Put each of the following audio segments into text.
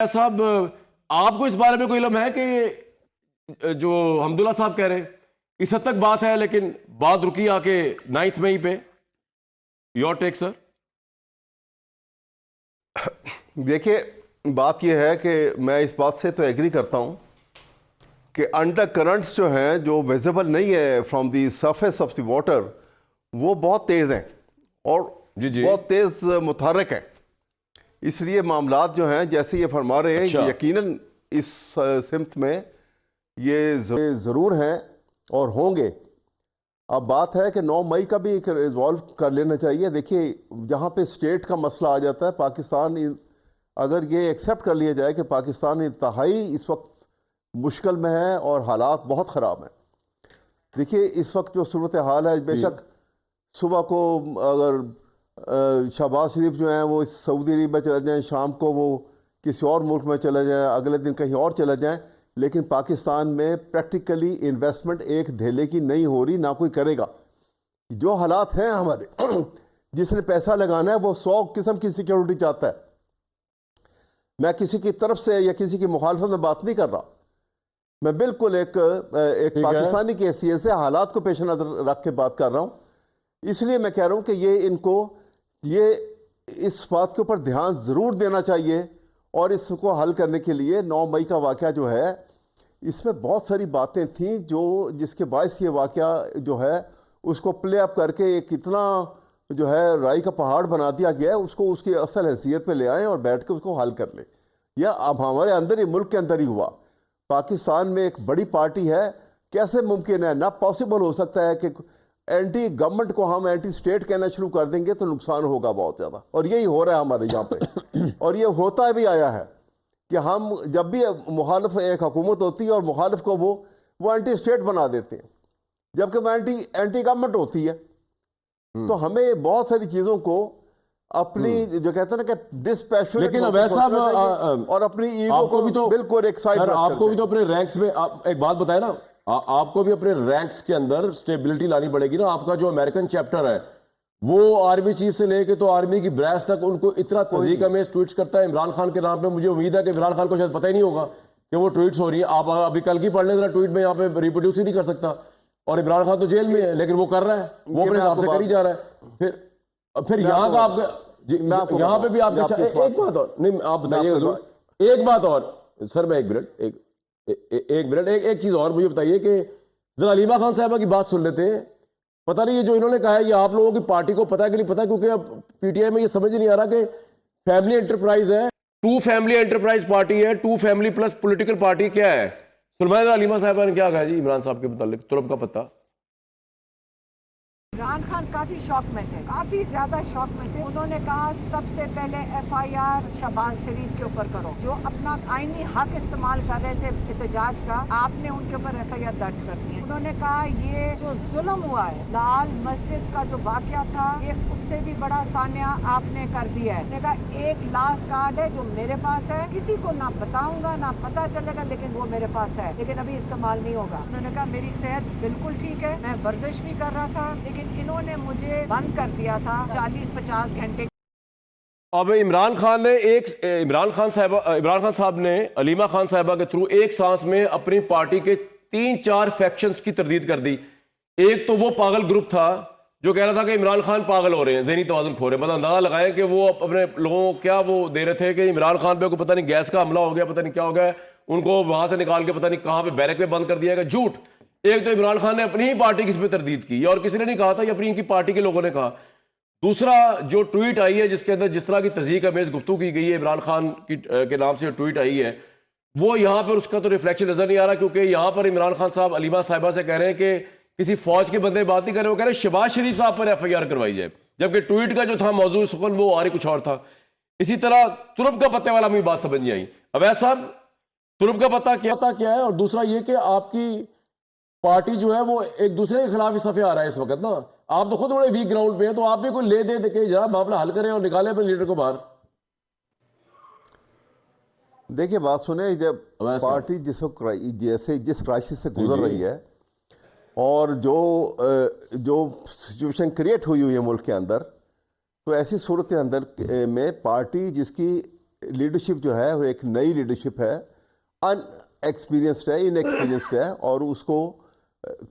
صاحب آپ کو اس بارے میں کوئی علم ہے کہ جو حمداللہ صاحب کہہ رہے ہیں اس حد تک بات ہے لیکن بات رکی آ کے 9 مئی پہ؟ یور ٹیک سر. دیکھیے بات یہ ہے کہ میں اس بات سے تو ایگری کرتا ہوں کہ انڈر کرنٹس جو ہیں جو ویزیبل نہیں ہے from the surface of the water وہ بہت تیز ہیں اور بہت تیز متحرک ہیں. اس لیے معاملات جو ہیں جیسے یہ فرما رہے ہیں یقیناً اس سمت میں یہ ضرور ہیں اور ہوں گے. اب بات ہے کہ 9 مئی کا بھی ایک ریزالو کر لینا چاہیے. دیکھیے جہاں پہ اسٹیٹ کا مسئلہ آ جاتا ہے پاکستان، اگر یہ ایکسیپٹ کر لیا جائے کہ پاکستان انتہائی اس وقت مشکل میں ہے اور حالات بہت خراب ہیں. دیکھیے اس وقت جو صورتحال ہے، بے شک صبح کو اگر شہباز شریف جو ہیں وہ سعودی عرب میں چلے جائیں، شام کو وہ کسی اور ملک میں چلے جائیں، اگلے دن کہیں اور چلے جائیں، لیکن پاکستان میں پریکٹیکلی انویسٹمنٹ ایک دھیلے کی نہیں ہو رہی، نہ کوئی کرے گا. جو حالات ہیں ہمارے، جس نے پیسہ لگانا ہے وہ 100 قسم کی سیکیورٹی چاہتا ہے. میں کسی کی طرف سے یا کسی کی مخالفت میں بات نہیں کر رہا، میں بالکل ایک پاکستانی کی حیثیت سے حالات کو پیش نظر رکھ کے بات کر رہا ہوں. اس لیے میں کہہ رہا ہوں کہ یہ اس بات کے اوپر دھیان ضرور دینا چاہیے اور اس کو حل کرنے کے لیے 9 مئی کا واقعہ جو ہے اس میں بہت ساری باتیں تھیں جس کے باعث یہ واقعہ جو ہے اس کو پلے اپ کر کے ایک اتنا جو ہے رائی کا پہاڑ بنا دیا گیا ہے. اس کو اس کی اصل حیثیت پہ لے آئیں اور بیٹھ کے اس کو حل کر لیں. یا اب ہمارے اندر ہی، ملک کے اندر ہی ہوا. پاکستان میں ایک بڑی پارٹی ہے، کیسے ممکن ہے؟ نہ پاسبل ہو سکتا ہے کہ اینٹی گورنمنٹ کو ہم اینٹی اسٹیٹ کہنا شروع کر دیں گے تو نقصان ہوگا بہت زیادہ. اور یہی ہو رہا ہے ہمارے یہاں پہ اور یہ ہوتا بھی آیا ہے کہ ہم جب بھی مخالف ایک حکومت ہوتی ہے اور مخالف کو وہ اینٹی اسٹیٹ بنا دیتے ہیں، جبکہ وہ اینٹی گورنمنٹ ہوتی ہے. تو ہمیں بہت ساری چیزوں کو اپنی جو کہتے ہیں نا کہ ڈسپیشنیٹ اور اپنی ایگو کو بالکل ایک سائڈ رکھ. آپ کو بھی تو اپنے رینکس میں ایک بات بتائے نا، آپ کو بھی اپنے رینکس کے اندر سٹیبلٹی لانی پڑے گی نا. آپ کا جو امریکن چیپٹر ہے وہ آرمی چیف سے لے کے تو آرمی کی برانچ تک ان کو اتنا تذیق امیز ٹویٹس کرتا ہے عمران خان کے نام پہ. مجھے امید ہے کہ عمران خان کو شاید پتہ ہی نہیں ہوگا کہ وہ ٹویٹس ہو رہی ہیں. آپ ابھی کل کی پڑھ لیں ذرا، ٹویٹ میں یہاں پہ ریپروڈیوس ہی نہیں کر سکتا. اور عمران خان تو جیل میں ہے لیکن وہ کر رہا ہے، وہ اپنے حساب سے کر ہی جا رہا ہے. پھر یہاں کا آپ یہاں پہ بھی آپ ایک بات اور نہیں آپ بتائیے گا. ایک بات اور سر، میں ایک منٹ ایک چیز اور مجھے بتائیے کہ ذرا علیمہ خان صاحبہ کی بات سن لیتے ہیں. پتہ نہیں یہ جو انہوں نے کہا ہے یہ آپ لوگوں کی پارٹی کو پتہ ہے کہ نہیں پتہ، کیونکہ اب پی ٹی آئی میں یہ سمجھ نہیں آ رہا کہ فیملی انٹرپرائز ہے، 2 فیملی انٹرپرائز پارٹی ہے، 2 فیملی پلس پولیٹیکل پارٹی کیا ہے. سلمان علیمہ صاحبہ نے کیا کہا جی عمران صاحب کے متعلق؟ ترب کا پتہ. عمران خان کافی شوق میں تھے، کافی زیادہ شوق میں تھے. انہوں نے کہا سب سے پہلے FIR شہباز شریف کے اوپر کرو، جو اپنا آئینی حق استعمال کر رہے تھے احتجاج کا، آپ نے ان کے اوپر FIR درج کر دی ہے. انہوں نے کہا یہ جو ظلم ہوا ہے، لال مسجد کا جو واقعہ تھا، یہ اس سے بھی بڑا سانحہ آپ نے کر دیا ہے. انہوں نے کہا ایک لاسٹ کارڈ ہے جو میرے پاس ہے، کسی کو نہ بتاؤں گا نہ پتہ چلے گا، لیکن وہ میرے پاس ہے، لیکن ابھی استعمال نہیں ہوگا. انہوں نے کہا میری صحت بالکل ٹھیک ہے، میں ورزش بھی کر رہا تھا، لیکن انہوں نے مجھے بند کر دیا تھا 40-50 گھنٹے. اب عمران خان صاحب نے علیمہ خان صاحبہ کے تھرو ایک سانس میں اپنی پارٹی کے 3-4 فیکشنز کی تردید کر دی. ایک تو وہ پاگل گروپ تھا جو کہہ رہا تھا کہ عمران خان پاگل ہو رہے ہیں، ذہنی توازن کھو رہے ہیں. مطلب اندازہ لگائیں کہ وہ اپنے لوگوں کو کیا وہ دے رہے تھے کہ عمران خان پہ کو پتہ نہیں گیس کا حملہ ہو گیا، پتہ نہیں کیا ہو گیا، ان کو وہاں سے نکال کے پتہ نہیں کہاں پہ بیرک پہ بند کر دیا گیا. جھوٹ. ایک تو عمران خان نے اپنی ہی پارٹی کی اس پہ تردید کی اور کسی نے نہیں کہا تھا، یہ اپنی ان کی پارٹی کے لوگوں نے کہا. دوسرا جو ٹویٹ آئی ہے جس کے اندر جس طرح کی تذیق امیز گفتگو کی گئی ہے عمران خان کے نام سے جو ٹویٹ آئی ہے، وہ یہاں پر اس کا تو ریفلیکشن نظر نہیں آ رہا، کیونکہ یہاں پر عمران خان صاحب علیمہ صاحبہ سے کہہ رہے ہیں کہ کسی فوج کے بندے بات نہیں کر رہے، وہ کہہ رہے ہیں شہباز شریف صاحب پر FIR کروائی جائے، جبکہ ٹویٹ کا جو تھا موضوع سخن وہ آری کچھ اور تھا. اسی طرح ترب کا پتے والا مجھے بات سمجھ نہیں آئی. اویس صاحب ترب کا پتہ کیا ہے؟ اور دوسرا یہ کہ آپ کی پارٹی جو ہے وہ ایک دوسرے کے خلاف ہی صفے آ رہا ہے اس وقت نا. آپ تو خود بڑے ویک گراؤنڈ پہ ہیں، تو آپ بھی کوئی لے دے کے ذرا معاملہ حل کریں اور نکالیں اپنے لیڈر کو باہر. دیکھیے بات سنیں، جب پارٹی جس کرائسس سے گزر رہی ہے اور جو سچویشن کریٹ ہوئی ہے ملک کے اندر، تو ایسی صورت کے اندر میں پارٹی جس کی لیڈرشپ جو ہے وہ ایک نئی لیڈرشپ ہے, ان ایکسپیرینسڈ ہے, ان ایکسپیرینسڈ ہے, اور اس کو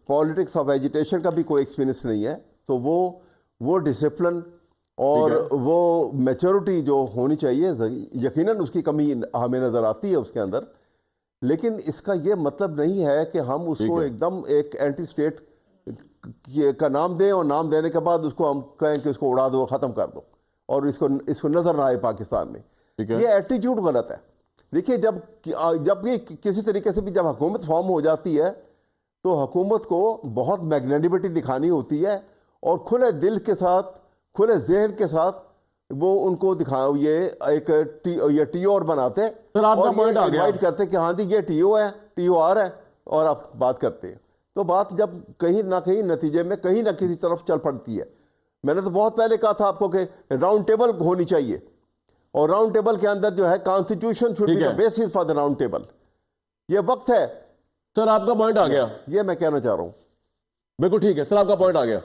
پالیٹکس آف ایجیٹیشن کا بھی کوئی ایکسپیرینس نہیں ہے. تو وہ ڈسپلن اور وہ میچورٹی جو ہونی چاہیے, یقیناً اس کی کمی ہمیں نظر آتی ہے اس کے اندر. لیکن اس کا یہ مطلب نہیں ہے کہ ہم اس کو ایک دم ایک اینٹی اسٹیٹ کا نام دیں, اور نام دینے کے بعد اس کو ہم کہیں کہ اس کو اڑا دو, ختم کر دو, اور اس کو نظر نہ آئے پاکستان میں. یہ ایٹیٹیوڈ غلط ہے. دیکھیے جب یہ کسی طریقے سے بھی جب حکومت فارم ہو جاتی ہے تو حکومت کو بہت میگنینیمٹی دکھانی ہوتی ہے, اور کھلے دل کے ساتھ, کھلے ذہن کے ساتھ وہ ان کو یہ ایک ٹی او بناتے ہیں, اور یہ انوائٹ کرتے کہ ہاں جی یہ ٹی او ہے, ٹی او آر ہے, اور آپ بات کرتے ہیں. تو بات جب کہیں نہ کہیں نتیجے میں کہیں نہ کسی طرف چل پڑتی ہے. میں نے تو بہت پہلے کہا تھا آپ کو کہ راؤنڈ ٹیبل ہونی چاہیے, اور راؤنڈ ٹیبل کے اندر جو ہے constitution should be the basis for the round table. یہ وقت ہے. سر آپ کا پوائنٹ آ گیا, یہ میں کہنا چاہ رہا ہوں. بالکل ٹھیک ہے سر, آپ کا پوائنٹ آ گیا.